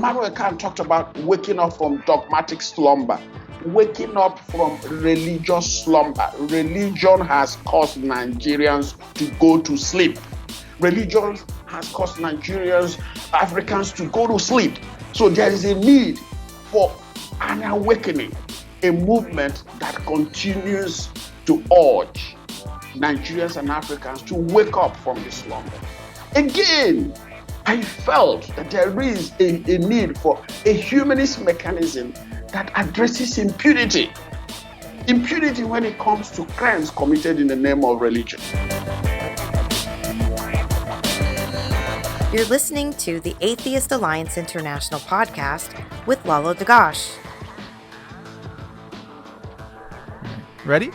Immanuel Kant talked about waking up from dogmatic slumber, waking up from religious slumber. Religion has caused Nigerians to go to sleep. Religion has caused Nigerians, Africans to go to sleep. So there is a need for an awakening, a movement that continues to urge Nigerians and Africans to wake up from this slumber. Again, I felt that there is a need for a humanist mechanism that addresses impunity. Impunity when it comes to crimes committed in the name of religion. You're listening to the Atheist Alliance International podcast with Lalo Dagash. Ready?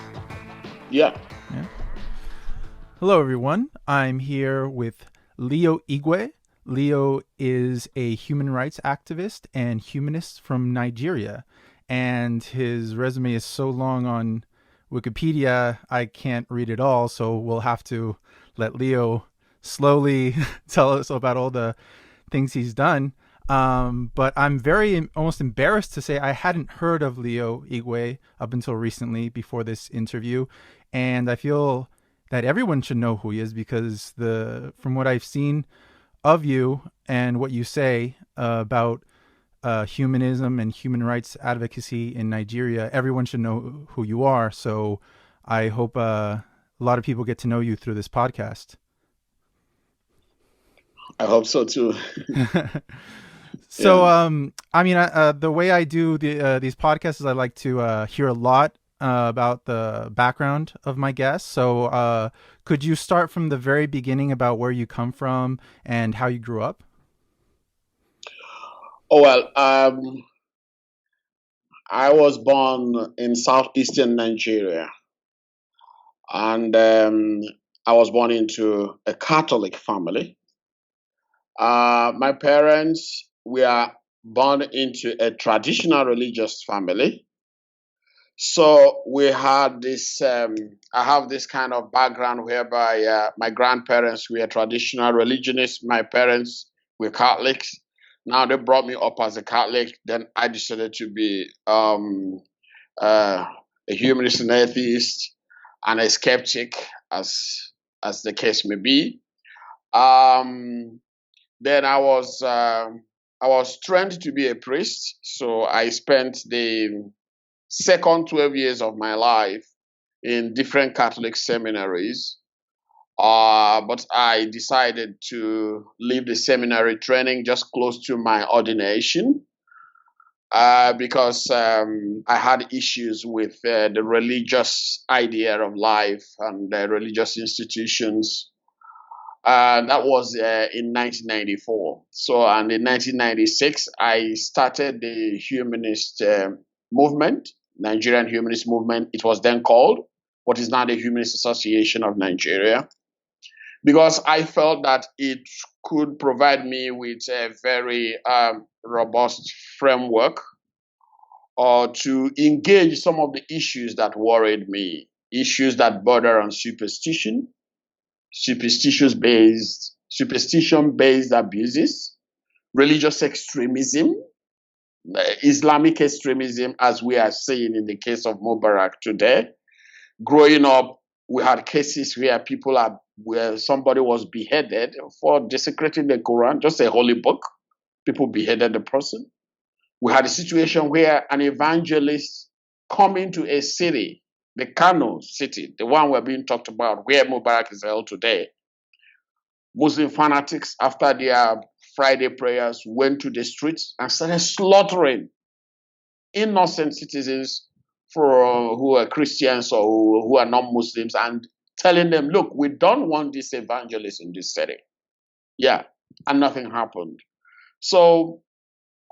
Yeah. Hello, everyone. I'm here with Leo Igwe. Leo is a human rights activist and humanist from Nigeria, and his resume is so long on Wikipedia, I can't read it all, so we'll have to let Leo slowly tell us about all the things he's done. But I'm almost embarrassed to say I hadn't heard of Leo Igwe up until recently before this interview, and I feel that everyone should know who he is because from what I've seen of you and what you say about humanism and human rights advocacy in Nigeria, everyone should know who you are. So I hope a lot of people get to know you through this podcast. I hope so too. So, the way I do these podcasts is I like to hear a lot about the background of my guests. So could you start from the very beginning about where you come from and how you grew up? Oh, well, I was born in southeastern Nigeria, and I was born into a Catholic family. My parents were born into a traditional religious family. So we had this, I have this kind of background whereby my grandparents were traditional religionists. My parents were Catholics. Now they brought me up as a Catholic. Then I decided to be a humanist and atheist and a skeptic, as the case may be. Then I was trained to be a priest. So I spent the second 12 years of my life in different Catholic seminaries. But I decided to leave the seminary training just close to my ordination because I had issues with the religious idea of life and the religious institutions. That was in 1994. So, and in 1996, I started the humanist movement, Nigerian Humanist Movement. It was then called what is now the Humanist Association of Nigeria, because I felt that it could provide me with a very robust framework to engage some of the issues that worried me, issues that border on superstition-based abuses, religious extremism, Islamic extremism, as we are seeing in the case of Mubarak today. Growing up, we had cases where somebody was beheaded for desecrating the Quran, just a holy book. People beheaded the person. We had a situation where an evangelist coming to a city, the Kano city, the one we're being talked about, where Mubarak is held today. Muslim fanatics, after their Friday prayers, went to the streets and started slaughtering innocent citizens who are Christians or who are non-Muslims, and telling them, look, we don't want this evangelist in this setting. Yeah, and nothing happened. So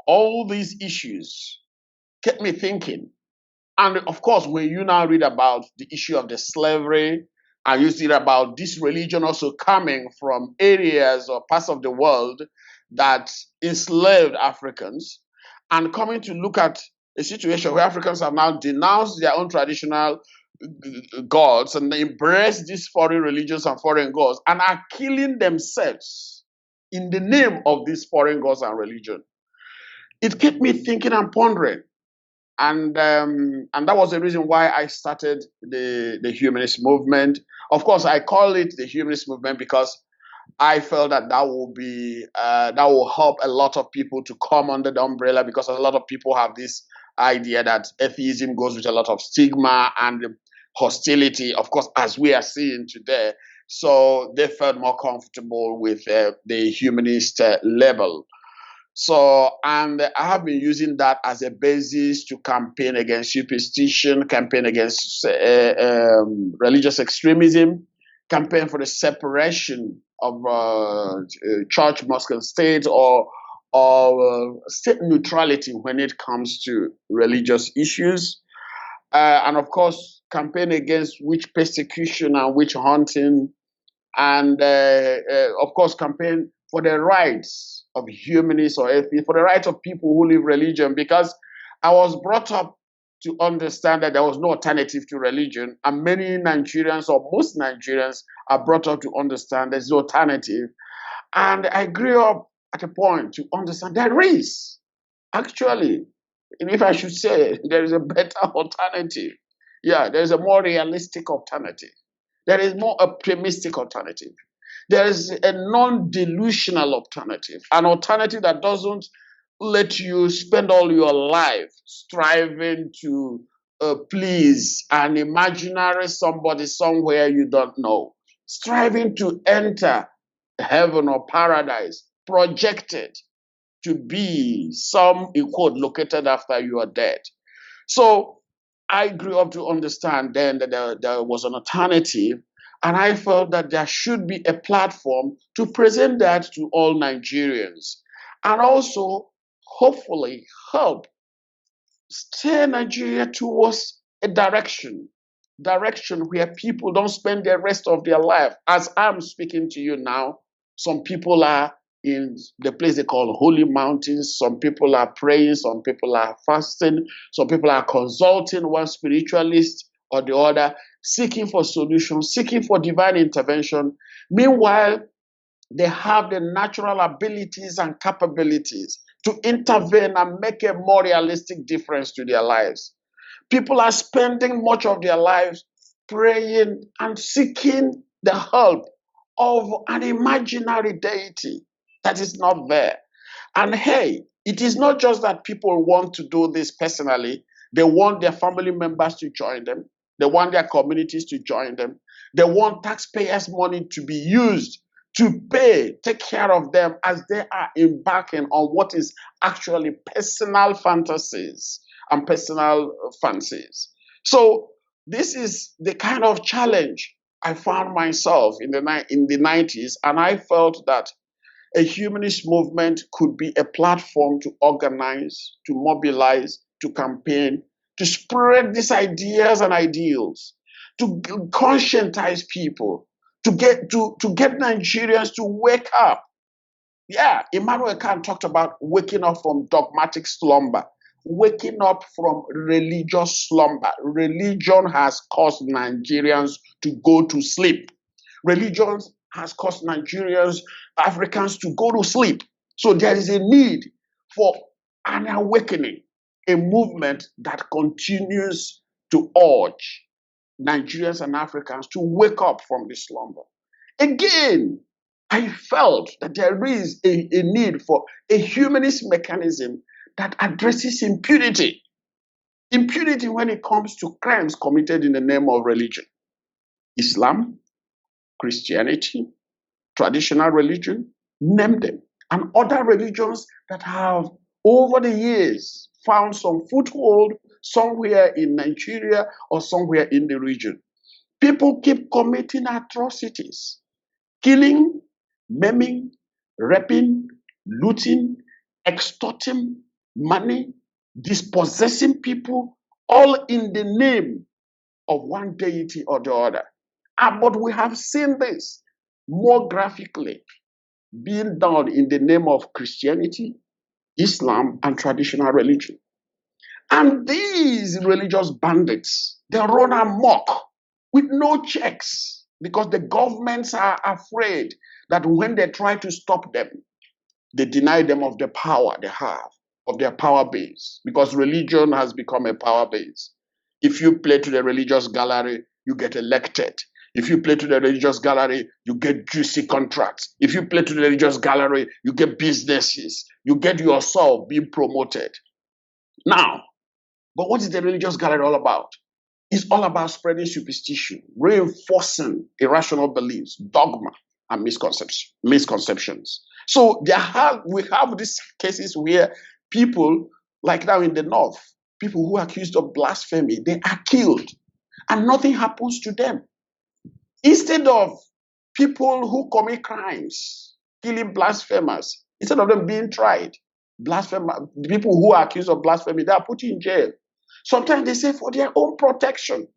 all these issues kept me thinking. And of course, when you now read about the issue of the slavery, and you see about this religion also coming from areas or parts of the world that enslaved Africans, and coming to look at a situation where Africans have now denounced their own traditional gods and embraced these foreign religions and foreign gods and are killing themselves in the name of these foreign gods and religion. it kept me thinking and pondering. And that was the reason why I started the humanist movement. Of course, I call it the humanist movement because I felt that that will help a lot of people to come under the umbrella, because a lot of people have this idea that atheism goes with a lot of stigma and hostility, of course, as we are seeing today. So they felt more comfortable with the humanist label. So, and I have been using that as a basis to campaign against superstition, campaign against religious extremism, campaign for the separation of church, mosque, and state, or state neutrality when it comes to religious issues. And of course, campaign against witch persecution and witch hunting, and of course, campaign for the rights of humanists or atheists, for the rights of people who live religion, because I was brought up to understand that there was no alternative to religion, and many Nigerians, or most Nigerians, are brought up to understand there's no alternative. And I grew up at a point to understand there is actually, and if I should say, there is a better alternative. Yeah, there is a more realistic alternative. There is more optimistic alternative. There is a non-delusional alternative, an alternative that doesn't let you spend all your life striving to please an imaginary somebody somewhere you don't know, striving to enter heaven or paradise, projected to be some, in quote, located after you are dead. So I grew up to understand then that there was an alternative, and I felt that there should be a platform to present that to all Nigerians, and also hopefully help steer Nigeria towards a direction where people don't spend the rest of their life. As I'm speaking to you now, some people are in the place they call holy mountains. Some people are praying, some people are fasting, some people are consulting one spiritualist or the other, seeking for solutions, seeking for divine intervention. Meanwhile, they have the natural abilities and capabilities to intervene and make a more realistic difference to their lives. People are spending much of their lives praying and seeking the help of an imaginary deity that is not there. And hey, it is not just that people want to do this personally, they want their family members to join them, they want their communities to join them, they want taxpayers' money to be used to take care of them as they are embarking on what is actually personal fantasies and personal fancies. So this is the kind of challenge I found myself in the 90s, and I felt that a humanist movement could be a platform to organize, to mobilize, to campaign, to spread these ideas and ideals, to conscientize people, to get Nigerians to wake up. Yeah, Immanuel Kant talked about waking up from dogmatic slumber, waking up from religious slumber. Religion has caused Nigerians to go to sleep. Religion has caused Nigerians, Africans to go to sleep. So there is a need for an awakening, a movement that continues to urge Nigerians and Africans to wake up from this slumber. Again, I felt that there is a need for a humanist mechanism that addresses impunity. Impunity when it comes to crimes committed in the name of religion. Islam, Christianity, traditional religion, name them, and other religions that have over the years found some foothold somewhere in Nigeria or somewhere in the region. People keep committing atrocities, killing, maiming, raping, looting, extorting money, dispossessing people, all in the name of one deity or the other. But we have seen this more graphically being done in the name of Christianity, Islam, and traditional religion. And these religious bandits, they run amok with no checks, because the governments are afraid that when they try to stop them, they deny them of the power they have. of their power base, because religion has become a power base. If you play to the religious gallery, you get elected. If you play to the religious gallery, you get juicy contracts. If you play to the religious gallery, you get businesses. You get yourself being promoted. Now, but what is the religious gallery all about? It's all about spreading superstition, reinforcing irrational beliefs, dogma, and misconceptions. So we have these cases where people, like now in the North, people who are accused of blasphemy, they are killed and nothing happens to them. Instead of people who commit crimes, killing blasphemers, instead of them being tried, the people who are accused of blasphemy, they are put in jail. Sometimes they say for their own protection.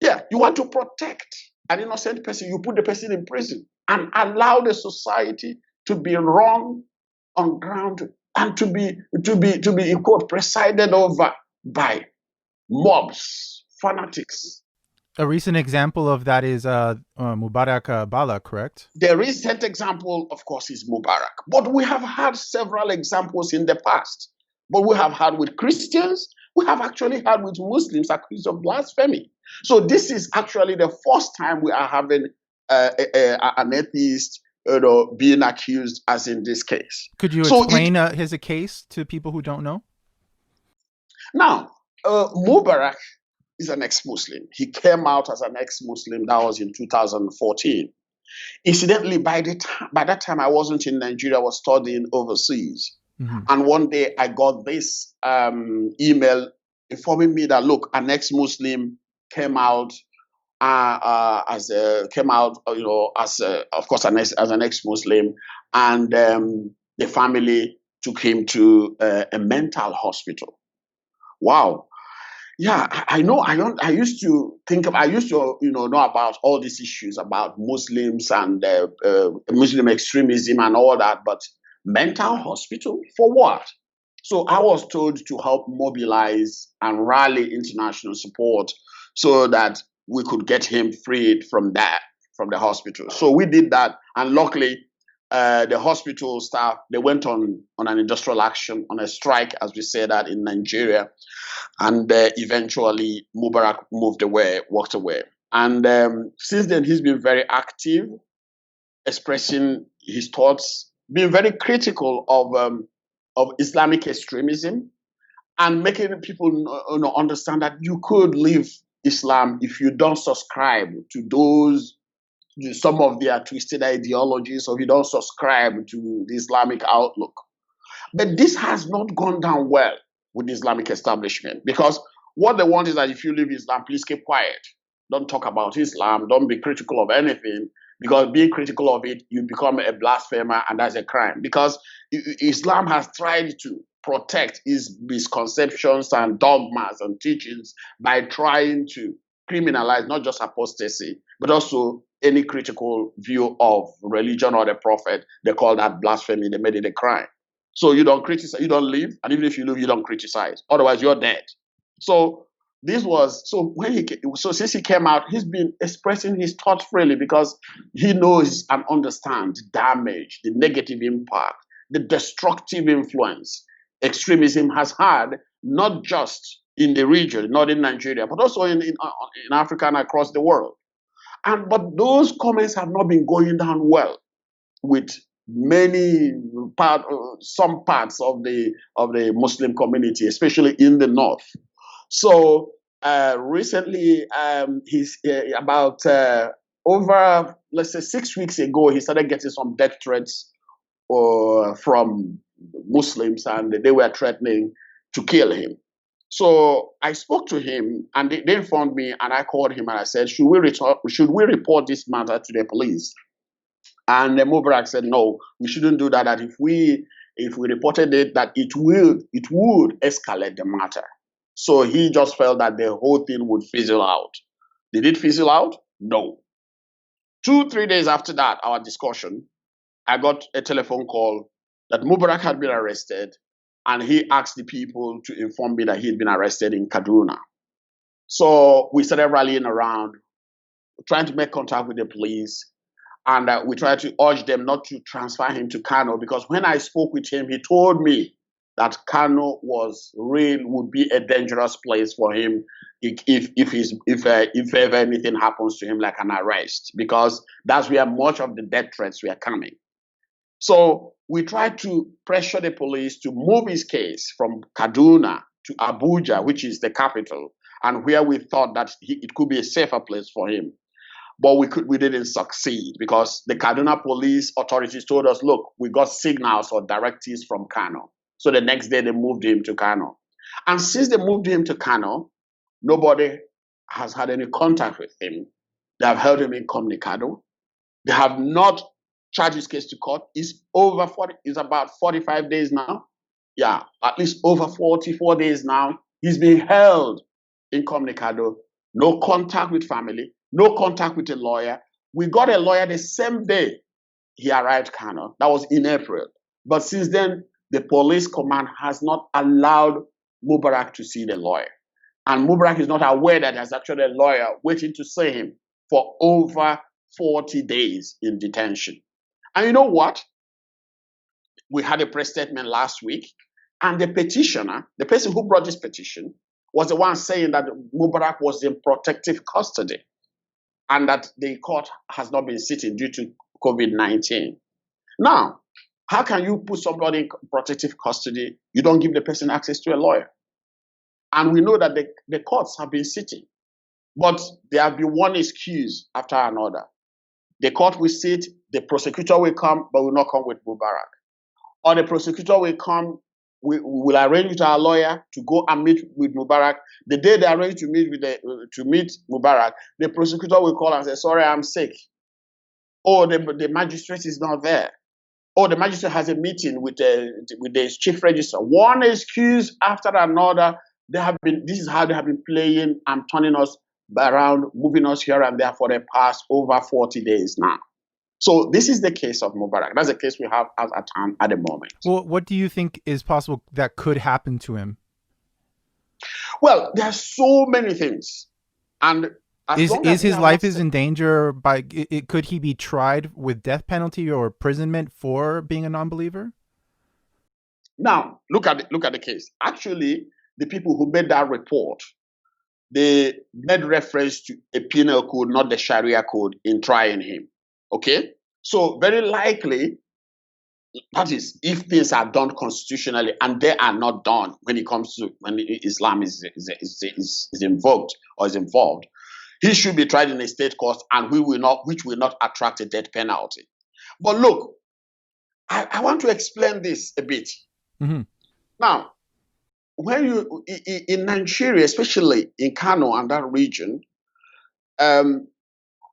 Yeah, you want to protect an innocent person, you put the person in prison and allow the society to be run on ground and to be in quote presided over by mobs, fanatics. A recent example of that is Mubarak Bala, correct? The recent example, of course, is Mubarak. But we have had several examples in the past. But we have had with Christians, we have actually had with Muslims accused of blasphemy. So this is actually the first time we are having an atheist being accused, as in this case. Could you explain his case to people who don't know? Now, Mubarak is an ex-Muslim. He came out as an ex-Muslim. That was in 2014. Incidentally, by that time, I wasn't in Nigeria. I was studying overseas. Mm-hmm. And one day I got this email informing me that, look, an ex-Muslim came out as an ex-Muslim, and the family took him to a mental hospital. Wow. Yeah, I know. I used to know about all these issues about Muslims and Muslim extremism and all that, but mental hospital for what? So I was told to help mobilize and rally international support so that we could get him freed from the hospital. So we did that, and luckily, the hospital staff, they went on an industrial action, on a strike, as we say that in Nigeria, and eventually Mubarak walked away. And since then, he's been very active, expressing his thoughts, being very critical of Islamic extremism, and making people understand that you could leave Islam if you don't subscribe to some of their twisted ideologies, or if you don't subscribe to the Islamic outlook. But this has not gone down well with the Islamic establishment, because what they want is that if you leave Islam, please keep quiet. Don't talk about Islam. Don't be critical of anything, because being critical of it, you become a blasphemer, and that's a crime. Because Islam has tried to protect its misconceptions and dogmas and teachings by trying to criminalize not just apostasy, but also any critical view of religion or the prophet. They call that blasphemy. They made it a crime. So you don't criticize, you don't leave, and even if you leave, you don't criticize. Otherwise, you're dead. So since he came out, he's been expressing his thoughts freely, because he knows and understands the damage, the negative impact, the destructive influence extremism has had, not just in the region, not in Nigeria, but also in Africa and across the world. But those comments have not been going down well with some parts of the Muslim community, especially in the north. So recently, over, let's say, 6 weeks ago, he started getting some death threats from Muslims, and they were threatening to kill him. So I spoke to him, and they informed me, and I called him and I said, should we report this matter to the police? And Mubarak said, no, we shouldn't do that. That if we reported it, that it would escalate the matter. So he just felt that the whole thing would fizzle out. Did it fizzle out? No. 2-3 days after that, our discussion, I got a telephone call that Mubarak had been arrested, and he asked the people to inform me that he had been arrested in Kaduna. So we started rallying around, trying to make contact with the police, and we tried to urge them not to transfer him to Kano, because when I spoke with him, he told me that Kano would be a dangerous place for him if ever anything happens to him, like an arrest, because that's where much of the death threats were coming. So we tried to pressure the police to move his case from Kaduna to Abuja, which is the capital, and where we thought that it could be a safer place for him. But we didn't succeed, because the Kaduna police authorities told us, look, we got signals or directives from Kano. So the next day they moved him to Kano. And since they moved him to Kano, nobody has had any contact with him. They have held him incommunicado. They have not charged his case to court. It's about 45 days now. Yeah, at least over 44 days now. He's been held incommunicado. No contact with family. No contact with a lawyer. We got a lawyer the same day he arrived Kano. That was in April. But since then, the police command has not allowed Mubarak to see the lawyer. And Mubarak is not aware that there's actually a lawyer waiting to see him for over 40 days in detention. And you know what? We had a press statement last week, and the petitioner, the person who brought this petition, was the one saying that Mubarak was in protective custody and that the court has not been sitting due to COVID-19. Now, how can you put somebody in protective custody? You don't give the person access to a lawyer. And we know that the courts have been sitting, but there have been one excuse after another. The court will sit, the prosecutor will come, but will not come with Mubarak. Or the prosecutor will come, we will arrange with our lawyer to go and meet with Mubarak. The day they arrange to meet Mubarak, the prosecutor will call and say, sorry, I'm sick. Or the magistrate is not there. Or the magistrate has a meeting with the chief registrar. One excuse after another. This is how they have been playing and turning us around, moving us here and there for the past over 40 days now. So this is the case of Mubarak. That's the case we have at hand at the moment. Well, what do you think is possible that could happen to him? Well, there are so many things. And is his life is in danger could he be tried with death penalty or imprisonment for being a non-believer? Now, look at the case. Actually, the people who made that report, they made reference to a penal code, not the Sharia code, in trying him. Okay? So very likely, that is, if things are done constitutionally, and they are not done when Islam is invoked or is involved, he should be tried in a state court, and which will not attract a death penalty. But look, I want to explain this a bit. Mm-hmm. Now, when you in Nigeria, especially in Kano and that region,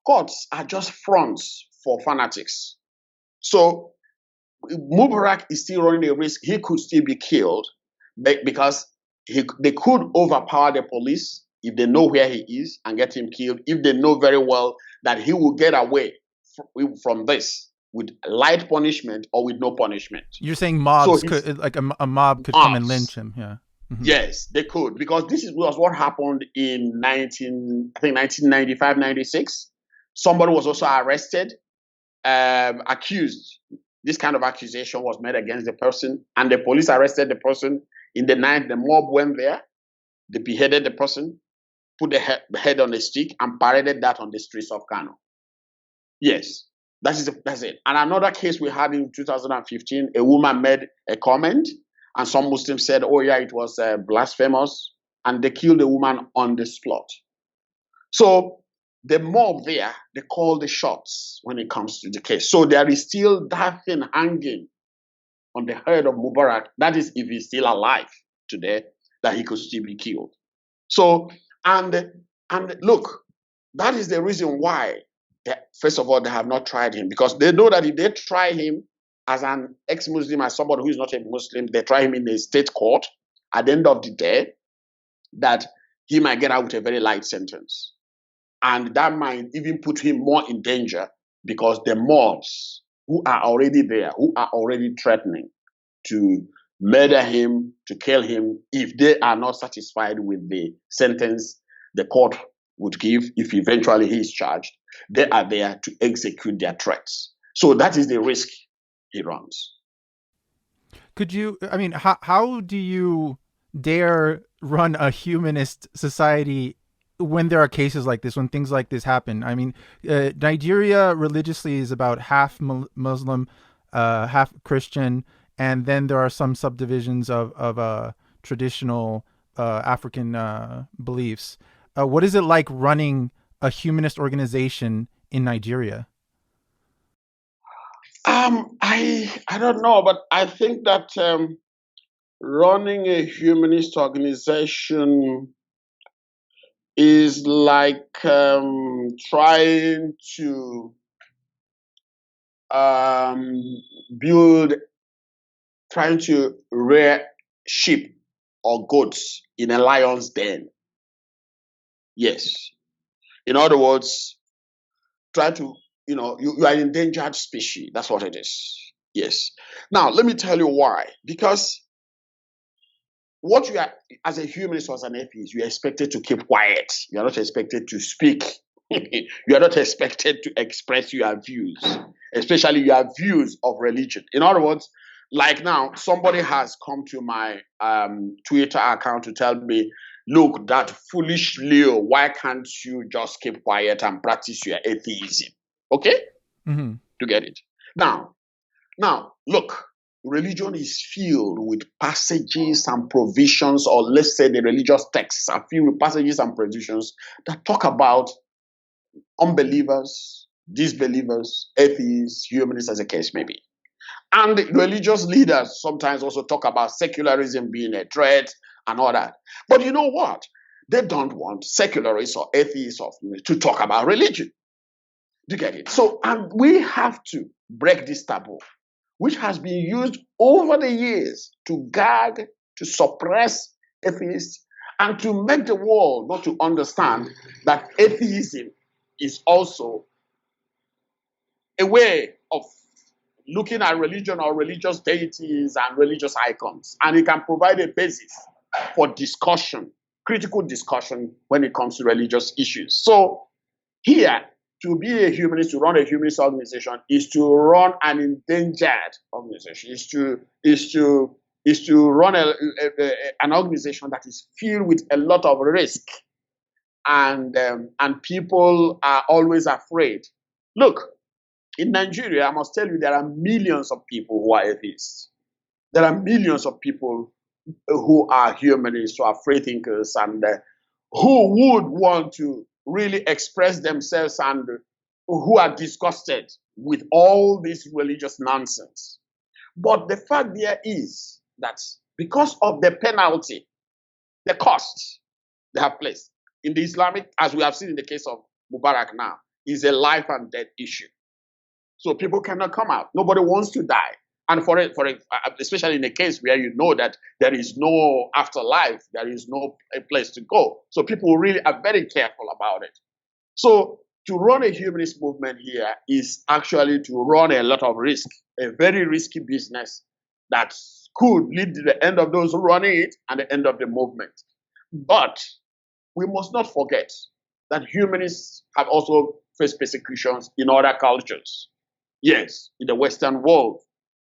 courts are just fronts for fanatics. So Mubarak is still running a risk. He could still be killed because they could overpower the police if they know where he is and get him killed, if they know very well that he will get away from this with light punishment or with no punishment. You're saying mobs could, like a mob could come and lynch him, yeah. Mm-hmm. Yes, they could, because this was what happened in 1995, 96. Somebody was also arrested, accused. This kind of accusation was made against the person, and the police arrested the person. In the night, the mob went there, they beheaded the person, put the head on a stick, and paraded that on the streets of Kano. Yes, that's it. And another case we had in 2015, a woman made a comment, and some Muslims said, oh yeah, it was blasphemous, and they killed the woman on the spot. So the mob there, they call the shots when it comes to the case. So there is still that thing hanging on the head of Mubarak. That is, if he's still alive today, that he could still be killed. So, and look, that is the reason why, first of all, they have not tried him, because they know that if they try him as an ex-Muslim, as somebody who is not a Muslim, they try him in a state court, at the end of the day, that he might get out with a very light sentence. And that might even put him more in danger, because the mobs who are already there, who are already threatening to murder him, to kill him, if they are not satisfied with the sentence the court would give, if eventually he is charged, they are there to execute their threats. So that is the risk he runs. Could you, I mean, how do you dare run a humanist society when there are cases like this, when things like this happen? I mean, Nigeria religiously is about half Muslim, half Christian, and then there are some subdivisions of traditional African beliefs. What is it like running a humanist organization in Nigeria? I don't know, but I think that running a humanist organization is like trying to build, trying to rear sheep or goats in a lion's den. Yes. In other words, try to, you are an endangered species. That's what it is. Yes. Now, let me tell you why. Because what you are, as a humanist or as an atheist, you are expected to keep quiet. You are not expected to speak. You are not expected to express your views, especially your views of religion. In other words, like now, somebody has come to my Twitter account to tell me, look, that foolish Leo, why can't you just keep quiet and practice your atheism? Okay? Mm-hmm. To get it. Now, look, religion is filled with passages and provisions, or let's say the religious texts are filled with passages and provisions that talk about unbelievers, disbelievers, atheists, humanists, as the case may be. And the religious leaders sometimes also talk about secularism being a threat and all that. But you know what? They don't want secularists or atheists to talk about religion. Do you get it? So, and we have to break this taboo, which has been used over the years to gag, to suppress atheists, and to make the world not to understand that atheism is also a way of looking at religion or religious deities and religious icons. And it can provide a basis for discussion, critical discussion when it comes to religious issues. So here, to be a humanist, to run a humanist organization, is to run an endangered organization, is to run an organization that is filled with a lot of risk, and people are always afraid. Look, in Nigeria, I must tell you, there are millions of people who are atheists. There are millions of people who are humanists, who are free thinkers, and who would want to really express themselves, and who are disgusted with all this religious nonsense. But the fact there is that because of the penalty, the cost they have placed in the Islamic, as we have seen in the case of Mubarak now, is a life and death issue. So people cannot come out. Nobody wants to die. And especially in a case where you know that there is no afterlife, there is no place to go. So people really are very careful about it. So to run a humanist movement here is actually to run a lot of risk, a very risky business that could lead to the end of those who run it and the end of the movement. But we must not forget that humanists have also faced persecutions in other cultures. Yes, in the Western world,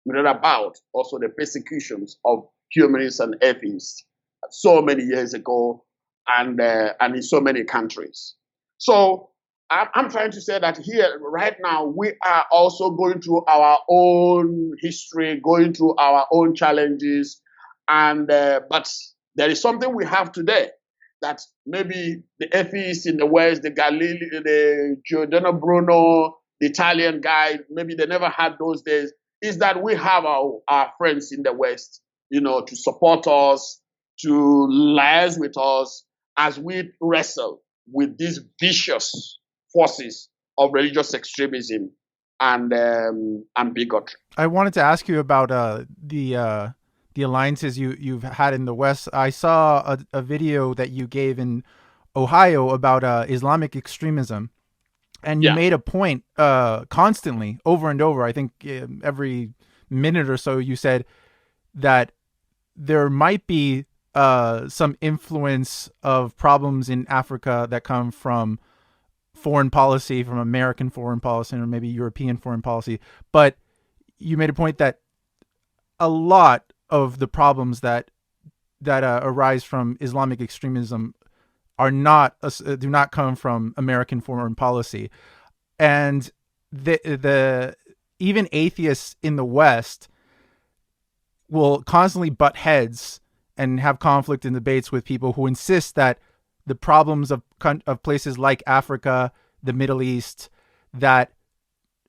we read about also the persecutions of humanists and atheists so many years ago, and in so many countries. So I'm trying to say that here, right now, we are also going through our own history, going through our own challenges, and but there is something we have today that maybe the atheists in the West, the Giordano Bruno, the Italian guy, maybe they never had those days, is that we have our friends in the West, to support us, to liaise with us as we wrestle with these vicious forces of religious extremism and bigotry. I wanted to ask you about the alliances you've had in the West. I saw a video that you gave in Ohio about Islamic extremism. And you made a point constantly, over and over, I think every minute or so, you said that there might be some influence of problems in Africa that come from foreign policy, from American foreign policy, or maybe European foreign policy. But you made a point that a lot of the problems that arise from Islamic extremism are not do not come from American foreign policy, and the even atheists in the West will constantly butt heads and have conflict and debates with people who insist that the problems of places like Africa, the Middle East, that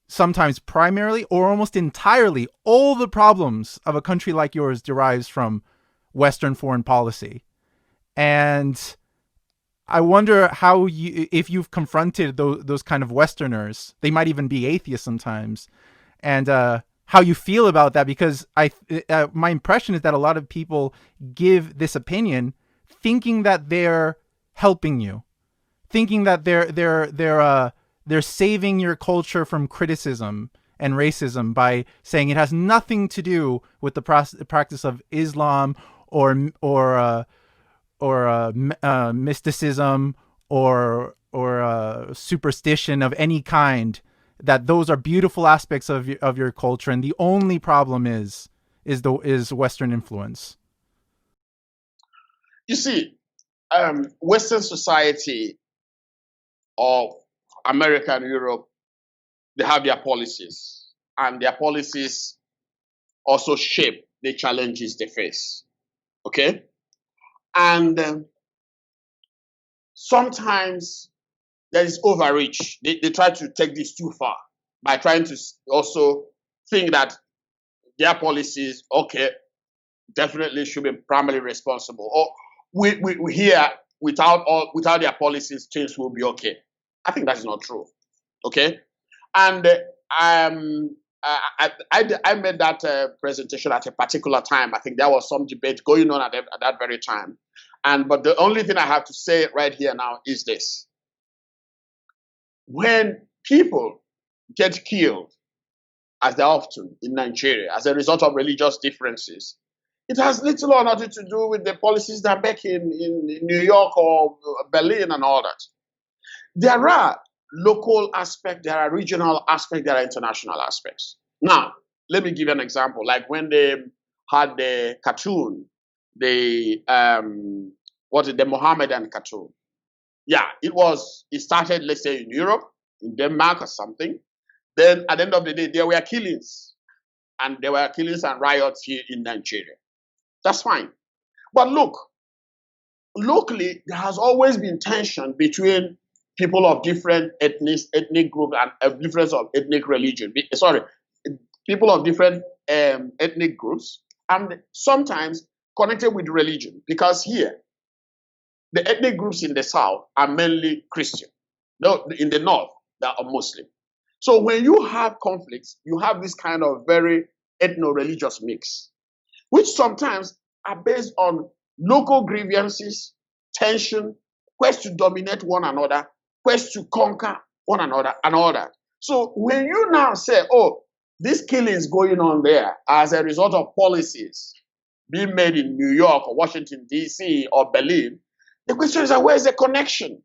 sometimes primarily or almost entirely all the problems of a country like yours derives from Western foreign policy. And I wonder how if you've confronted those kind of Westerners, they might even be atheists sometimes, and how you feel about that, because my impression is that a lot of people give this opinion thinking that they're helping you, thinking that they're saving your culture from criticism and racism by saying it has nothing to do with the practice of Islam or mysticism or superstition of any kind. That those are beautiful aspects of your culture, and the only problem is Western influence. You see, Western society or America and Europe, they have their policies, and their policies also shape the challenges they face. Okay? And sometimes there is overreach. They try to take this too far by trying to also think that their policies, okay, definitely should be primarily responsible. Or we hear without their policies, things will be okay. I think that's not true. Okay, and I made that presentation at a particular time. I think there was some debate going on at that very time. But the only thing I have to say right here now is this. When people get killed, as they often in Nigeria, as a result of religious differences, it has little or nothing to do with the policies that make in New York or Berlin and all that. There are local aspects, there are regional aspects, there are international aspects. Now, let me give you an example. Like when they had the cartoon, the Mohammedan cartoon. Yeah, it started, let's say, in Europe, in Denmark or something. Then at the end of the day, there were killings. And there were killings and riots here in Nigeria. That's fine. But look, locally, there has always been tension between people of different ethnic group and difference of ethnic religion. People of different ethnic groups, and sometimes connected with religion. Because here, the ethnic groups in the south are mainly Christian. No, in the north, they are Muslim. So when you have conflicts, you have this kind of very ethno-religious mix, which sometimes are based on local grievances, tension, quest to dominate one another, quest to conquer one another, and all that. So when you now say, oh, this killing is going on there as a result of policies being made in New York or Washington, D.C. or Berlin, the question is, where is the connection?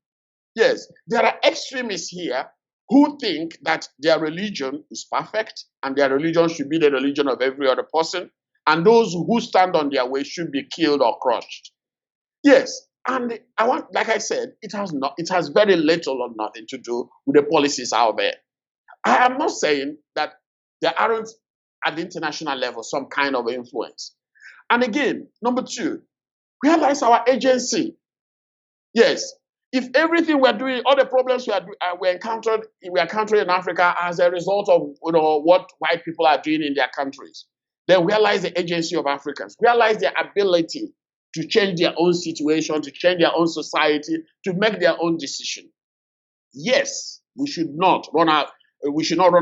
Yes, there are extremists here who think that their religion is perfect and their religion should be the religion of every other person, and those who stand on their way should be killed or crushed. Yes, and like I said, it has very little or nothing to do with the policies out there. I am not saying that there aren't at the international level some kind of influence. And again, number two, where lies our agency? Yes, if everything we're doing, all the problems we encountering in Africa as a result of what white people are doing in their countries, then where lies the agency of Africans? Where lies their ability to change their own situation, to change their own society, to make their own decision? Yes, we should not run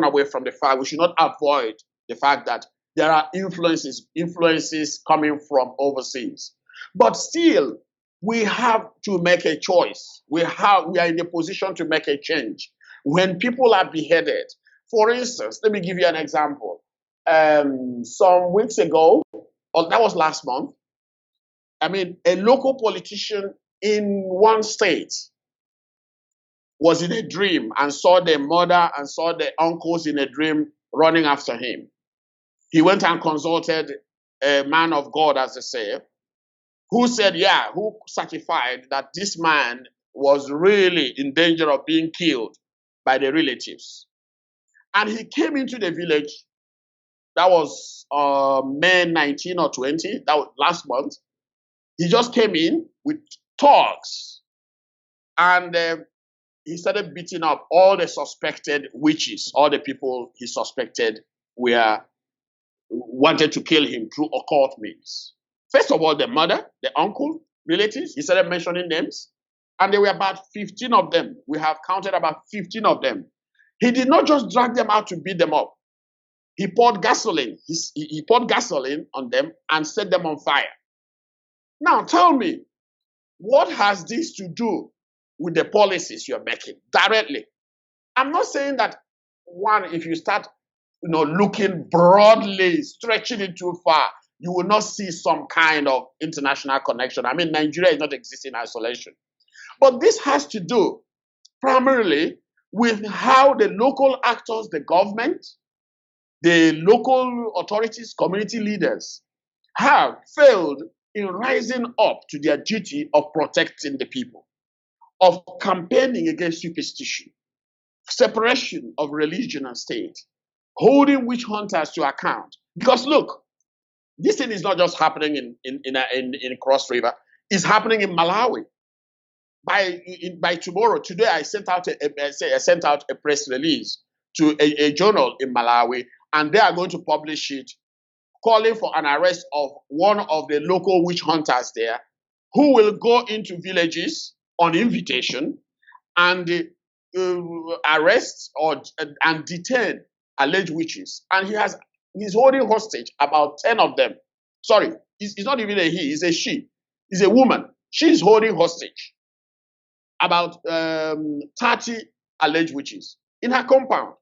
away from the fact. We should not avoid the fact that there are influences coming from overseas. But still, we have to make a choice. We are in a position to make a change. When people are beheaded, for instance, let me give you an example. Some weeks ago, or that was last month, a local politician in one state was in a dream and saw the mother and saw the uncles in a dream running after him. He went and consulted a man of God, as they say, who said, who certified that this man was really in danger of being killed by the relatives. And he came into the village. That was May 19 or 20, that was last month. He just came in with thugs, and he started beating up all the suspected witches, all the people he suspected wanted to kill him through occult means. First of all, the mother, the uncle, relatives, he started mentioning names, and there were about 15 of them. We have counted about 15 of them. He did not just drag them out to beat them up. He poured gasoline. He poured gasoline on them and set them on fire. Now tell me, what has this to do with the policies you're making directly? I'm not saying that, one, if you start looking broadly, stretching it too far, you will not see some kind of international connection. I mean, Nigeria is not existing in isolation. But this has to do primarily with how the local actors, the government, the local authorities, community leaders have failed in rising up to their duty of protecting the people, of campaigning against superstition, separation of religion and state, holding witch hunters to account. Because look, this thing is not just happening in Cross River, it's happening in Malawi. By tomorrow, today I sent out a press release to a journal in Malawi, and they are going to publish it, calling for an arrest of one of the local witch hunters there, who will go into villages on invitation and arrest and detain alleged witches. And he's holding hostage about 10 of them. Sorry, it's not even a he, it's a she. It's a woman. She's holding hostage about 30 alleged witches in her compound.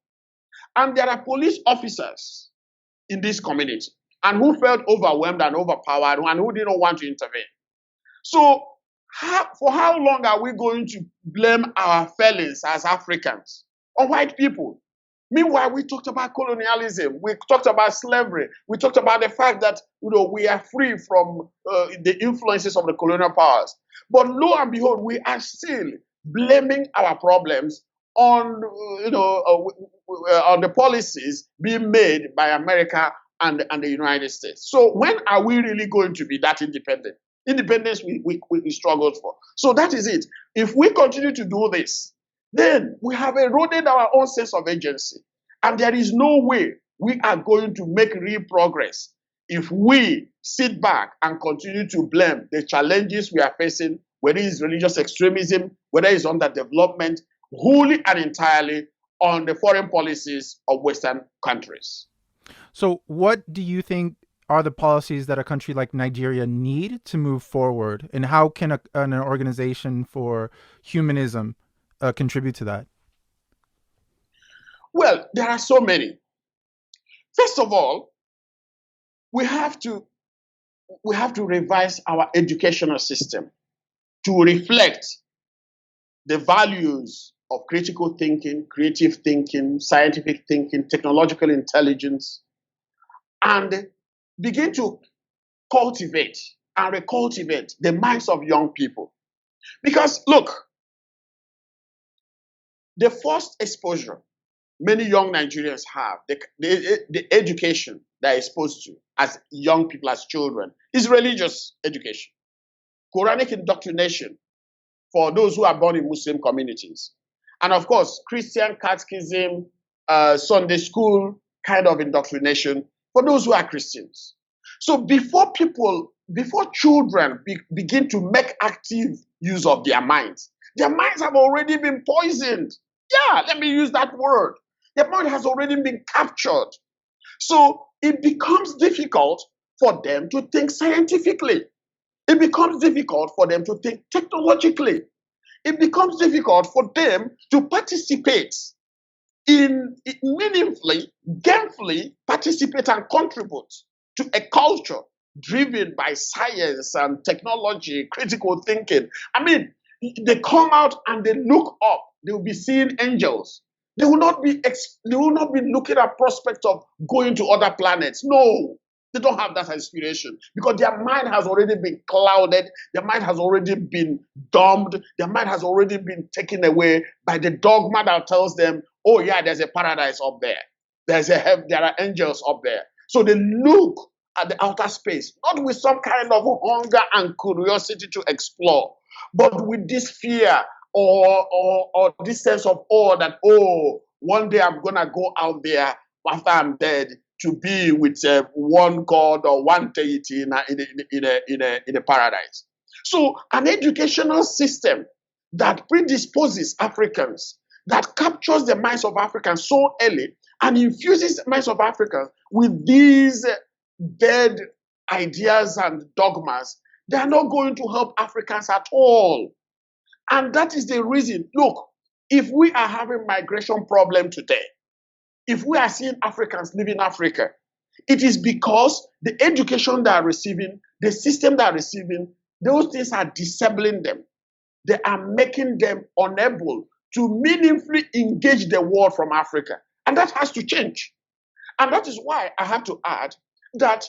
And there are police officers in this community and who felt overwhelmed and overpowered and who didn't want to intervene. So for how long are we going to blame our felons as Africans on white people? Meanwhile, we talked about colonialism, we talked about slavery, we talked about the fact that we are free from the influences of the colonial powers. But lo and behold, we are still blaming our problems on the policies being made by America and the United States. So when are we really going to be that independent? Independence we struggled for. So that is it. If we continue to do this, then we have eroded our own sense of agency. And there is no way we are going to make real progress if we sit back and continue to blame the challenges we are facing, whether it's religious extremism, whether it's underdevelopment, wholly and entirely on the foreign policies of Western countries. So what do you think are the policies that a country like Nigeria need to move forward? And how can an organization for humanism contribute to that? Well, there are so many. First of all, we have to revise our educational system to reflect the values of critical thinking, creative thinking, scientific thinking, technological intelligence, and begin to cultivate and recultivate the minds of young people. Because look, the first exposure many young Nigerians have, the education they're exposed to as young people, as children, is religious education. Quranic indoctrination for those who are born in Muslim communities. And of course, Christian catechism, Sunday school kind of indoctrination for those who are Christians. So before children begin to make active use of their minds have already been poisoned. Yeah, let me use that word. Their mind has already been captured. So it becomes difficult for them to think scientifically. It becomes difficult for them to think technologically. It becomes difficult for them to participate meaningfully, gainfully participate and contribute to a culture driven by science and technology, critical thinking. I mean, they come out and they look up. They will be seeing angels. They will not be looking at prospects of going to other planets. No. They don't have that aspiration because their mind has already been clouded. Their mind has already been dumbed. Their mind has already been taken away by the dogma that tells them, oh yeah, there's a paradise up there. There are angels up there. So they look at the outer space, not with some kind of hunger and curiosity to explore, but with this fear or this sense of awe that, oh, one day I'm going to go out there after I'm dead to be with one God or one deity in a paradise. So an educational system that predisposes Africans, that captures the minds of Africans so early and infuses the minds of Africans with these dead ideas and dogmas, they are not going to help Africans at all. And that is the reason. Look, if we are having migration problem today, if we are seeing Africans leaving Africa, it is because the education they are receiving, the system they are receiving, those things are disabling them. They are making them unable to meaningfully engage the world from Africa. And that has to change. And that is why I have to add that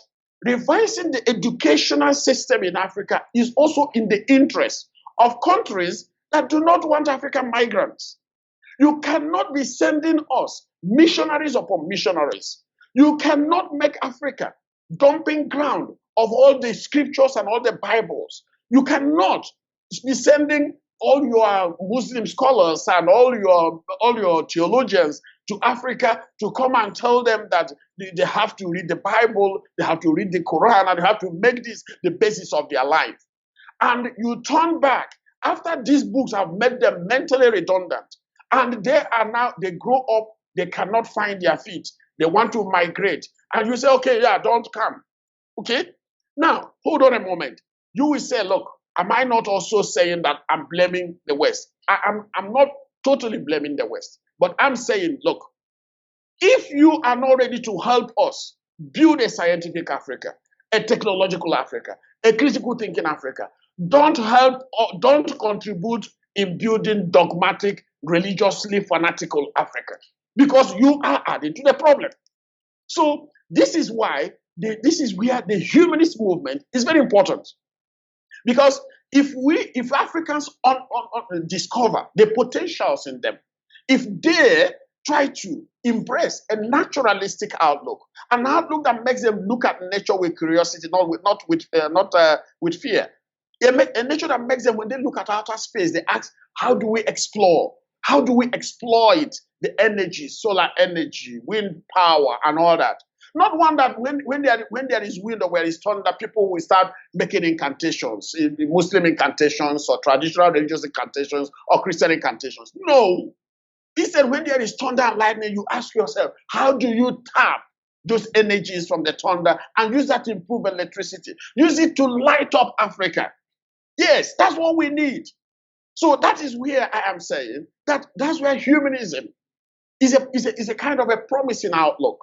revising the educational system in Africa is also in the interest of countries that do not want African migrants. You cannot be sending us missionaries upon missionaries. You cannot make Africa dumping ground of all the scriptures and all the Bibles. You cannot be sending all your Muslim scholars and all your theologians to Africa to come and tell them that they have to read the Bible, they have to read the Quran, and they have to make this the basis of their life. And you turn back after these books have made them mentally redundant, and they grow up, they cannot find their feet. They want to migrate. And you say, okay, yeah, don't come. Okay? Now, hold on a moment. You will say, look, am I not also saying that I'm blaming the West? I'm not totally blaming the West. But I'm saying, look, if you are not ready to help us build a scientific Africa, a technological Africa, a critical thinking Africa, don't contribute in building dogmatic, religiously fanatical Africa, because you are adding to the problem. So this is why this is where the humanist movement is very important. Because if Africans discover the potentials in them, if they try to embrace a naturalistic outlook, an outlook that makes them look at nature with curiosity, not with fear, a nature that makes them, when they look at outer space, they ask, how do we explore? How do we exploit the energy, solar energy, wind power, and all that? Not one that when there is wind or where is thunder, people will start making incantations, Muslim incantations or traditional religious incantations or Christian incantations. No. Instead, when there is thunder and lightning, you ask yourself, how do you tap those energies from the thunder and use that to improve electricity? Use it to light up Africa. Yes, that's what we need. So that is where I am saying that's where humanism is a kind of a promising outlook.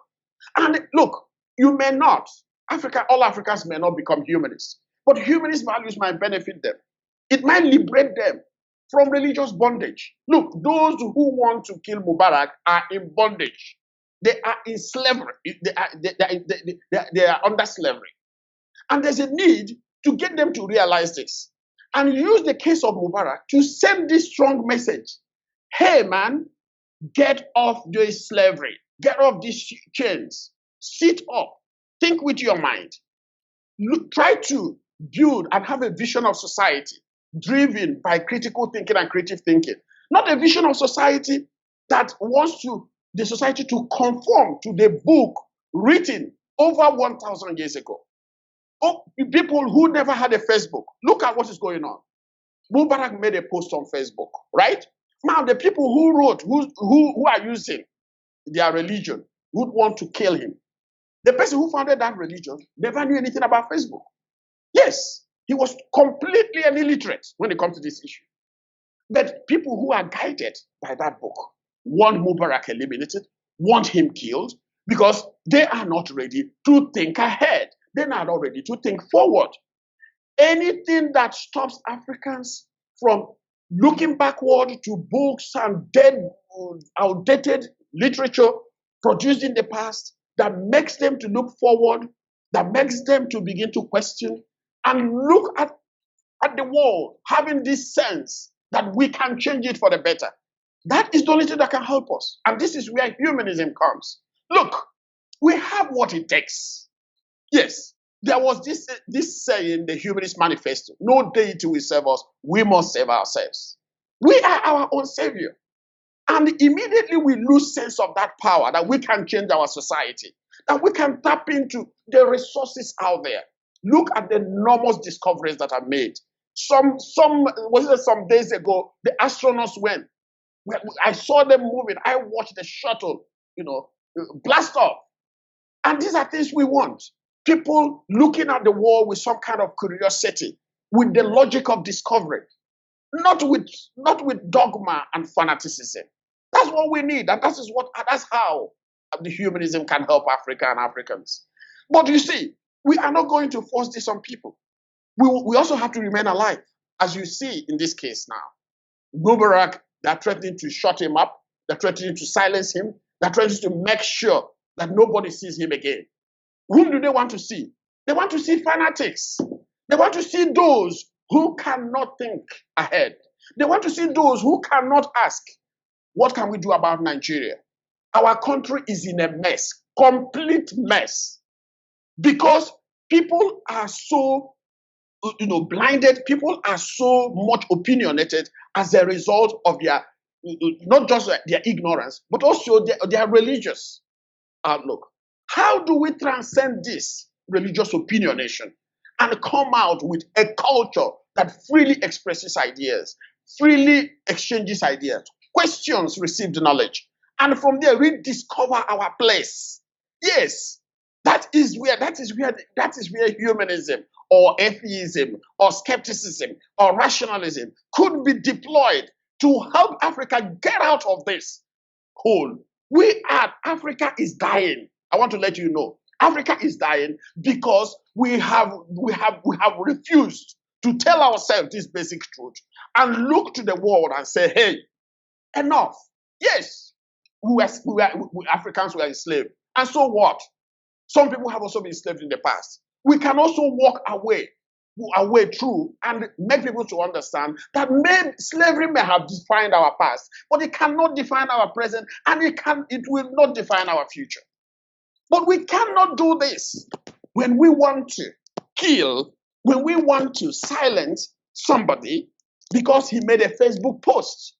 And look, you may not, all Africans may not become humanists, but humanist values might benefit them. It might liberate them from religious bondage. Look, those who want to kill Mubarak are in bondage. They are in slavery. They are under slavery. And there's a need to get them to realize this and use the case of Mubarak to send this strong message. Hey, man, get off this slavery. Get off these chains. Sit up. Think with your mind. Look, try to build and have a vision of society driven by critical thinking and creative thinking. Not a vision of society that wants the society to conform to the book written over 1,000 years ago. Oh, people who never had a Facebook, look at what is going on. Mubarak made a post on Facebook, right? Now, the people who wrote, who are using their religion, would want to kill him. The person who founded that religion never knew anything about Facebook. Yes, he was completely illiterate when it comes to this issue. But people who are guided by that book want Mubarak eliminated, want him killed, because they are not ready to think ahead. They're not ready to think forward. Anything that stops Africans from looking backward to books and dead, outdated literature produced in the past that makes them to look forward that makes them to begin to question and look at the world, having this sense that we can change it for the better. That is the only thing that can help us. And this is where humanism comes. Look, we have what it takes. Yes, there was this saying in the Humanist Manifesto, no deity will save us, we must save ourselves. We are our own savior. And immediately we lose sense of that power, that we can change our society, that we can tap into the resources out there. Look at the enormous discoveries that are made. Some days ago, the astronauts went. I saw them moving. I watched the shuttle, blast off. And these are things we want. People looking at the world with some kind of curiosity, with the logic of discovery, not with dogma and fanaticism. That's what we need, and that's how the humanism can help Africa and Africans. But you see, we are not going to force this on people. We also have to remain alive, as you see in this case now. Mubarak, they're threatening to shut him up. They're threatening to silence him. They're threatening to make sure that nobody sees him again. Whom do they want to see? They want to see fanatics. They want to see those who cannot think ahead. They want to see those who cannot ask, what can we do about Nigeria? Our country is in a mess, complete mess, because people are so blinded. People are so much opinionated as a result of their, not just their ignorance, but also their religious outlook. How do we transcend this religious opinionation and come out with a culture that freely expresses ideas, freely exchanges ideas, questions received knowledge, and from there rediscover our place? Yes, that is where humanism or atheism or skepticism or rationalism could be deployed to help Africa get out of this hole. Africa is dying. I want to let you know, Africa is dying because we have refused to tell ourselves this basic truth and look to the world and say, hey, enough. Yes, Africans were enslaved. And so what? Some people have also been enslaved in the past. We can also walk our way through and make people to understand that slavery may have defined our past, but it cannot define our present, and it will not define our future. But we cannot do this when we want to kill, when we want to silence somebody because he made a Facebook post.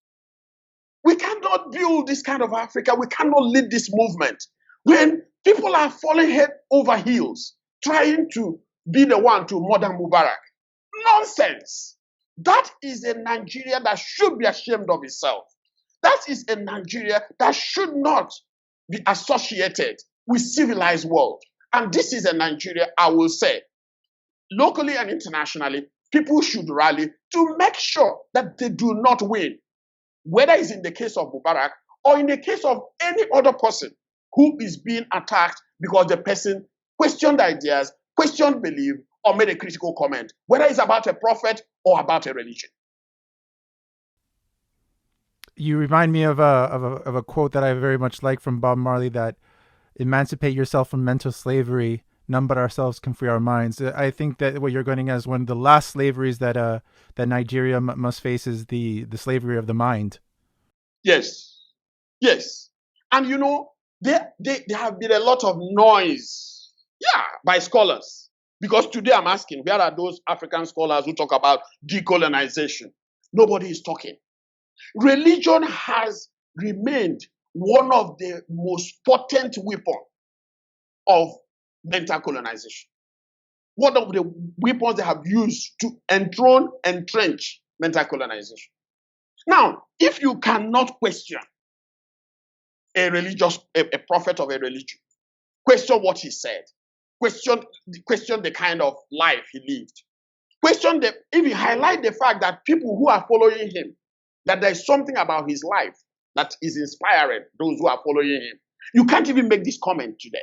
We cannot build this kind of Africa. We cannot lead this movement when people are falling head over heels trying to be the one to murder Mubarak. Nonsense. That is a Nigeria that should be ashamed of itself. That is a Nigeria that should not be associated with civilized world. And this is a Nigeria, I will say, locally and internationally, people should rally to make sure that they do not win, whether it's in the case of Mubarak or in the case of any other person who is being attacked because the person questioned ideas, questioned belief, or made a critical comment, whether it's about a prophet or about a religion. You remind me of a quote that I very much like from Bob Marley, that emancipate yourself from mental slavery, none but ourselves can free our minds. I think that what you're getting at is one of the last slaveries that Nigeria must face is the slavery of the mind. Yes. And there have been a lot of noise, by scholars. Because today I'm asking, where are those African scholars who talk about decolonization? Nobody is talking. Religion has remained one of the most potent weapons of mental colonization. One of the weapons they have used to entrench mental colonization. Now, if you cannot question a prophet of a religion, question what he said, question the kind of life he lived, if you highlight the fact that people who are following him, that there's something about his life that is inspiring those who are following him. You can't even make this comment today.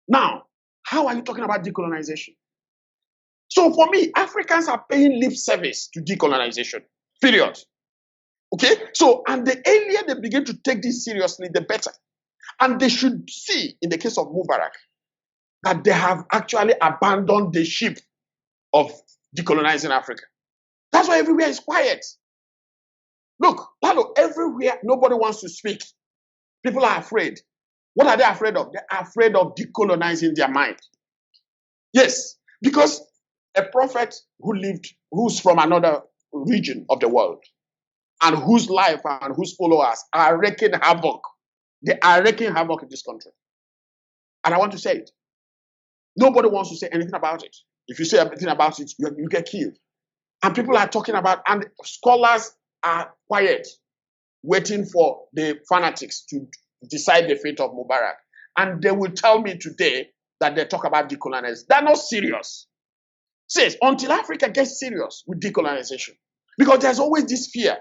Now, how are you talking about decolonization? So for me, Africans are paying lip service to decolonization, period. Okay? So, and the earlier they begin to take this seriously, the better. And they should see, in the case of Mubarak, that they have actually abandoned the ship of decolonizing Africa. That's why everywhere is quiet. Look, Lalo, everywhere, nobody wants to speak. People are afraid. What are they afraid of? They're afraid of decolonizing their mind. Yes, because a prophet who's from another region of the world, and whose life and whose followers are wreaking havoc. They are wreaking havoc in this country. And I want to say it. Nobody wants to say anything about it. If you say anything about it, you get killed. And people are talking about, and scholars are quiet, waiting for the fanatics to decide the fate of Mubarak. And they will tell me today that they talk about decolonization. They're not serious. Says, until Africa gets serious with decolonization, because there's always this fear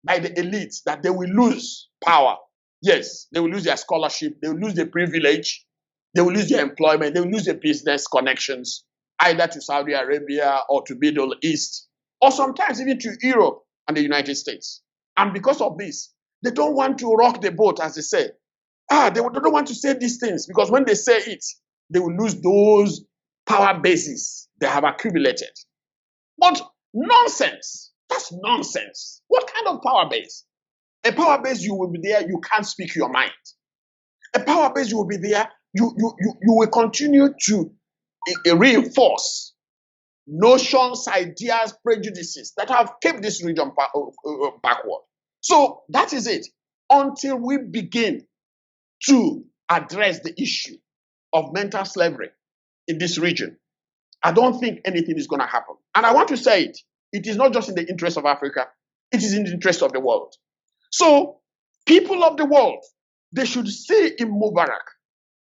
by the elites that they will lose power. Yes, they will lose their scholarship, they will lose their privilege, they will lose their employment, they will lose their business connections, either to Saudi Arabia or to Middle East, or sometimes even to Europe and the United States. And because of this, they don't want to rock the boat, as they say. They don't want to say these things, because when they say it, they will lose those power bases they have accumulated. But nonsense. That's nonsense. What kind of power base? A power base, you will be there, you can't speak your mind. A power base, you will be there, you will continue to reinforce notions, ideas, prejudices that have kept this region backward. So that is it. Until we begin to address the issue of mental slavery in this region, I don't think anything is going to happen. And I want to say it. It is not just in the interest of Africa. It is in the interest of the world. So people of the world, they should see in Mubarak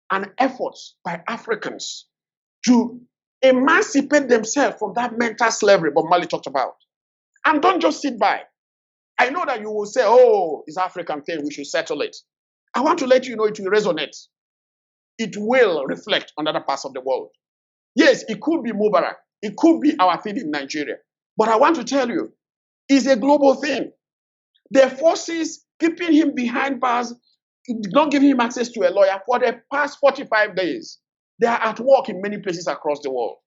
an effort by Africans to emancipate themselves from that mental slavery Bob Marley talked about. And don't just sit by. I know that you will say, oh, it's African thing, we should settle it. I want to let you know it will resonate. It will reflect on other parts of the world. Yes, it could be Mubarak. It could be our thing in Nigeria. But I want to tell you, it's a global thing. The forces keeping him behind bars, not giving him access to a lawyer for the past 45 days. They are at work in many places across the world.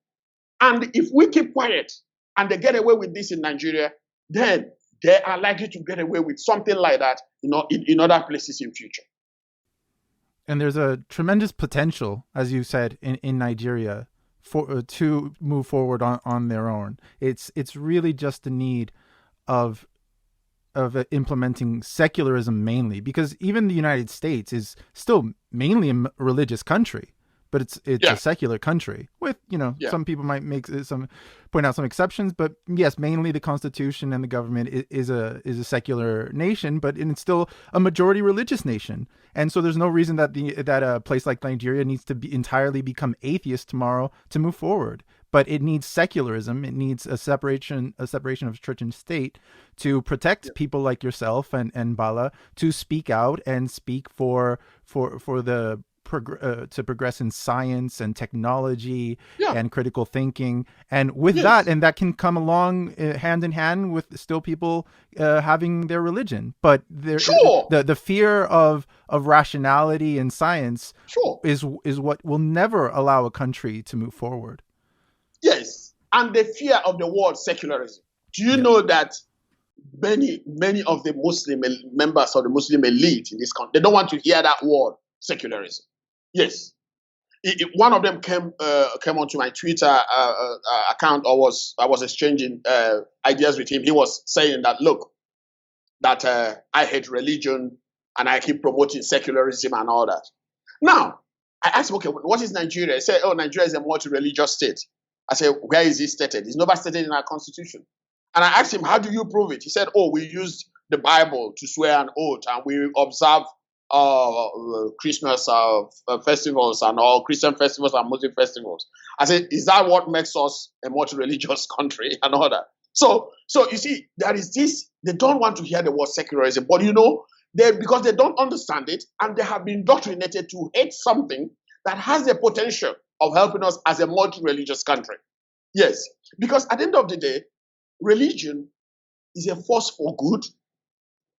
And if we keep quiet and they get away with this in Nigeria, then they are likely to get away with something like that, in other places in future. And there's a tremendous potential, as you said, in Nigeria to move forward on their own. It's really just the need of implementing secularism mainly, because even the United States is still mainly a religious country, but it's a secular country with, some people might point out some exceptions, but yes, mainly the Constitution and the government is a secular nation, but it's still a majority religious nation. And so there's no reason that a place like Nigeria needs to entirely become atheist tomorrow to move forward. But it needs secularism. It needs a separation of church and state to protect people like yourself and Bala to speak out and speak for the to progress in science and technology and critical thinking. And with that, and that can come along hand in hand with still people having their religion. But the fear of rationality and science is what will never allow a country to move forward. Yes, and the fear of the word secularism. Do you know that many of the Muslim members of the Muslim elite in this country, they don't want to hear that word secularism? Yes. One of them came onto my Twitter account, or I was exchanging ideas with him. He was saying that, look, that I hate religion and I keep promoting secularism and all that. Now, I asked him, okay, what is Nigeria? He said, oh, Nigeria is a multi-religious state. I said, where is it stated? It's never stated in our constitution. And I asked him, how do you prove it? He said, oh, we use the Bible to swear an oath, and we observe Christmas festivals and all Christian festivals and Muslim festivals. I said, is that what makes us a multi-religious country and all that? So you see, there is this, they don't want to hear the word secularism, but because they don't understand it, and they have been indoctrinated to hate something that has the potential of helping us as a multi-religious country. Yes, because at the end of the day, religion is a force for good.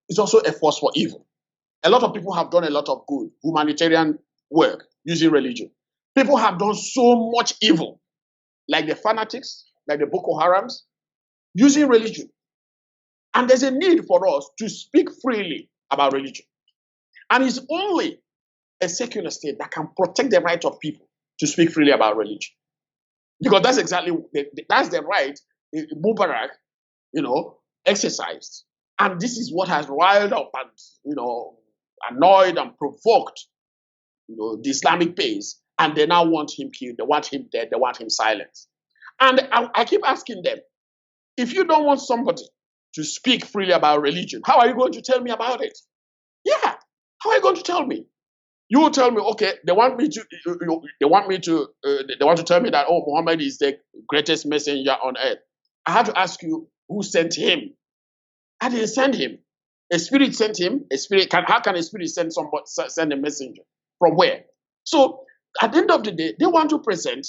It's also a force for evil. A lot of people have done a lot of good, humanitarian work using religion. People have done so much evil, like the fanatics, like the Boko Harams, using religion. And there's a need for us to speak freely about religion. And it's only a secular state that can protect the right of people to speak freely about religion. Because that's exactly, that's the right Mubarak, exercised. And this is what has riled up and, annoyed and provoked, the Islamic base. And they now want him killed, they want him dead, they want him silenced. And I keep asking them, if you don't want somebody to speak freely about religion, how are you going to tell me about it? Yeah, how are you going to tell me? You will tell me, okay, they want to tell me that, oh, Muhammad is the greatest messenger on earth. I have to ask you, who sent him? I didn't send him. A spirit sent him. How can a spirit send a messenger? From where? So at the end of the day, they want to present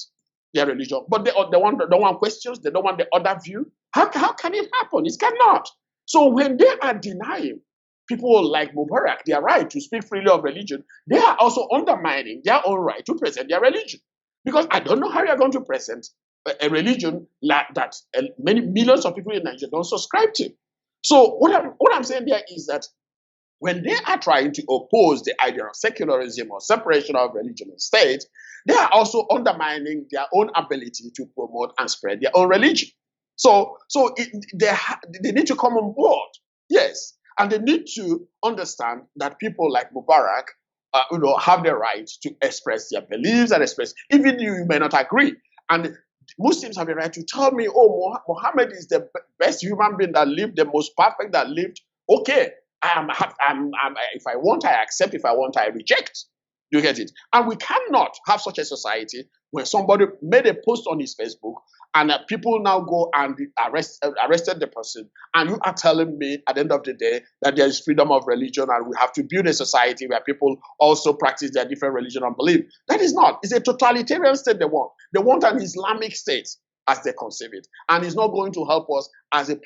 their religion, but they don't want questions. They don't want the other view. How can it happen? It cannot. So when they are denying people like Mubarak their right to speak freely of religion, they are also undermining their own right to present their religion. Because I don't know how you're going to present a religion like that many millions of people in Nigeria don't subscribe to. So what I'm saying there is that when they are trying to oppose the idea of secularism or separation of religion and state, they are also undermining their own ability to promote and spread their own religion. So they need to come on board, yes, and they need to understand that people like Mubarak, have the right to express their beliefs and express, even you may not agree. And Muslims have the right to tell me, oh, Muhammad is the best human being that lived, the most perfect that lived. Okay, if I want, I accept. If I want, I reject. You get it? And we cannot have such a society where somebody made a post on his Facebook and people now go and arrested the person. And you are telling me at the end of the day that there is freedom of religion and we have to build a society where people also practice their different religion and belief. That is not. It's a totalitarian state they want. They want an Islamic state as they conceive it, and it's not going to help us as a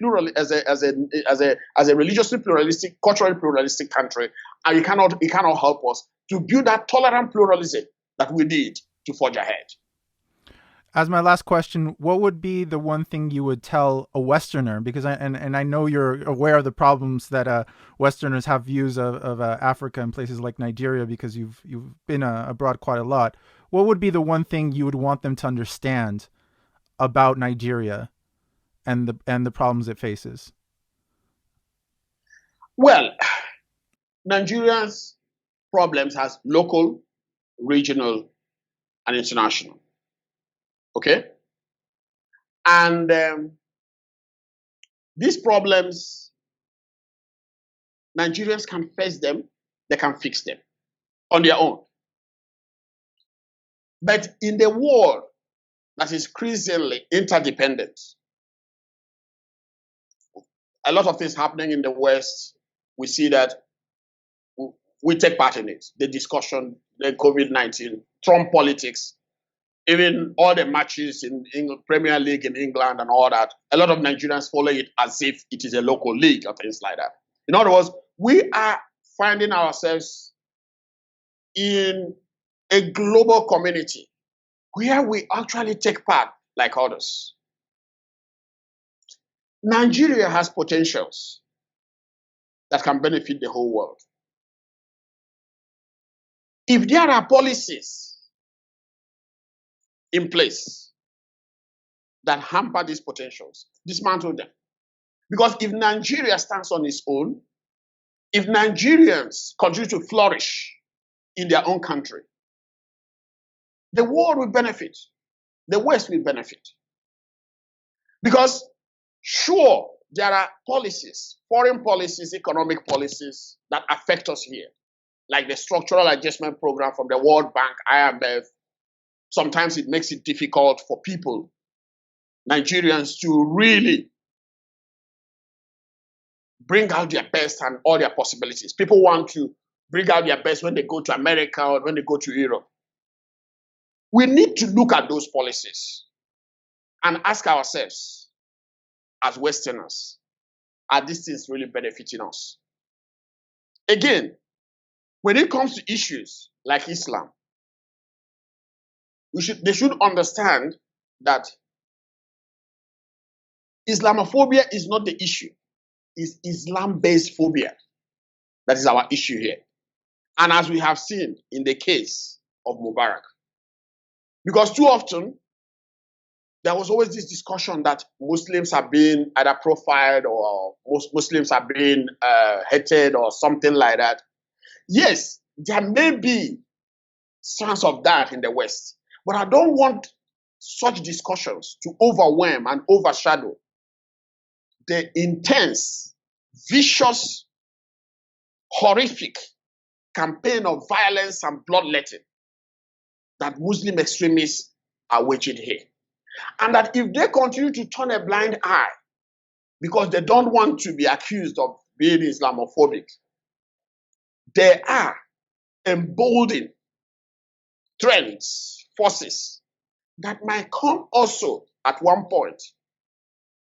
religiously pluralistic, culturally pluralistic country. And it cannot help us to build that tolerant pluralism that we need to forge ahead. As my last question, what would be the one thing you would tell a Westerner? Because I know you're aware of the problems that Westerners have views of Africa and places like Nigeria because you've been abroad quite a lot. What would be the one thing you would want them to understand about Nigeria and the problems it faces? Well, Nigeria's problems has local, regional, and international. Okay? And these problems, Nigerians can face them, they can fix them on their own. But in the world that is increasingly interdependent, a lot of things happening in the West, we see that we take part in it. The discussion, the COVID-19, Trump politics, even all the matches in Premier League in England and all that, a lot of Nigerians follow it as if it is a local league or things like that. In other words, we are finding ourselves in a global community where we actually take part like others. Nigeria has potentials that can benefit the whole world. If there are policies in place that hamper these potentials, dismantle them. Because if Nigeria stands on its own, if Nigerians continue to flourish in their own country, the world will benefit. The West will benefit. Because sure, there are policies, foreign policies, economic policies that affect us here, like the structural adjustment program from the World Bank, IMF. Sometimes it makes it difficult for people, Nigerians, to really bring out their best and all their possibilities. People want to bring out their best when they go to America or when they go to Europe. We need to look at those policies and ask ourselves, as Westerners, are these things really benefiting us? Again, when it comes to issues like Islam, They should understand that Islamophobia is not the issue. It's Islam-based phobia that is our issue here. And as we have seen in the case of Mubarak, because too often there was always this discussion that Muslims are being either profiled or Muslims are being hated or something like that. Yes, there may be strands of that in the West, but I don't want such discussions to overwhelm and overshadow the intense, vicious, horrific campaign of violence and bloodletting that Muslim extremists are waging here. And that if they continue to turn a blind eye because they don't want to be accused of being Islamophobic, they are emboldening trends, forces that might come also at one point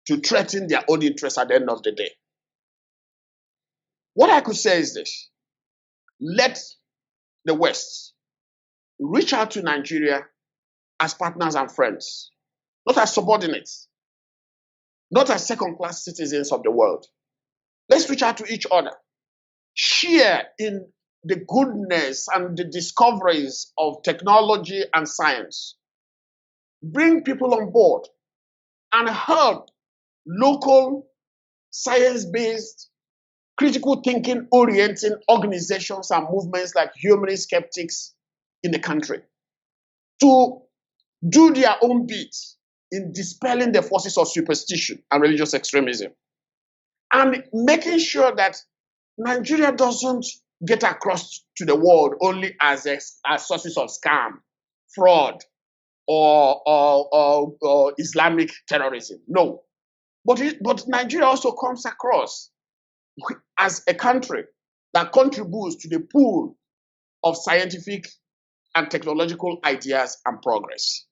to threaten their own interests at the end of the day. What I could say is this: let the West reach out to Nigeria as partners and friends, not as subordinates, not as second-class citizens of the world. Let's reach out to each other, share in the goodness and the discoveries of technology and science, bring people on board, and help local, science-based, critical thinking orienting organizations and movements like humanist skeptics in the country to do their own bit in dispelling the forces of superstition and religious extremism, and making sure that Nigeria doesn't get across to the world only as sources of scam, fraud, or Islamic terrorism. No. But Nigeria also comes across as a country that contributes to the pool of scientific and technological ideas and progress.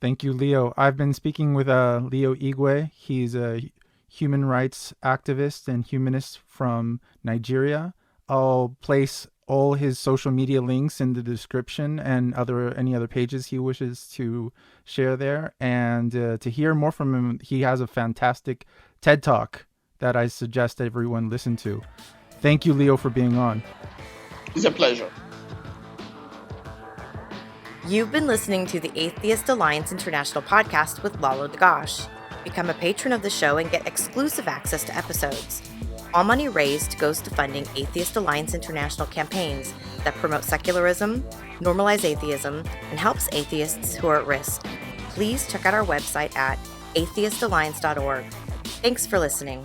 Thank you, Leo. I've been speaking with Leo Igwe. He's a human rights activist and humanist from Nigeria. I'll place all his social media links in the description and any other pages he wishes to share there. And to hear more from him, he has a fantastic TED Talk that I suggest everyone listen to. Thank you, Leo, for being on. It's a pleasure. You've been listening to the Atheist Alliance International podcast with Lalo Dagash. Become a patron of the show and get exclusive access to episodes. All money raised goes to funding Atheist Alliance International campaigns that promote secularism, normalize atheism, and helps atheists who are at risk. Please check out our website at atheistalliance.org. Thanks for listening.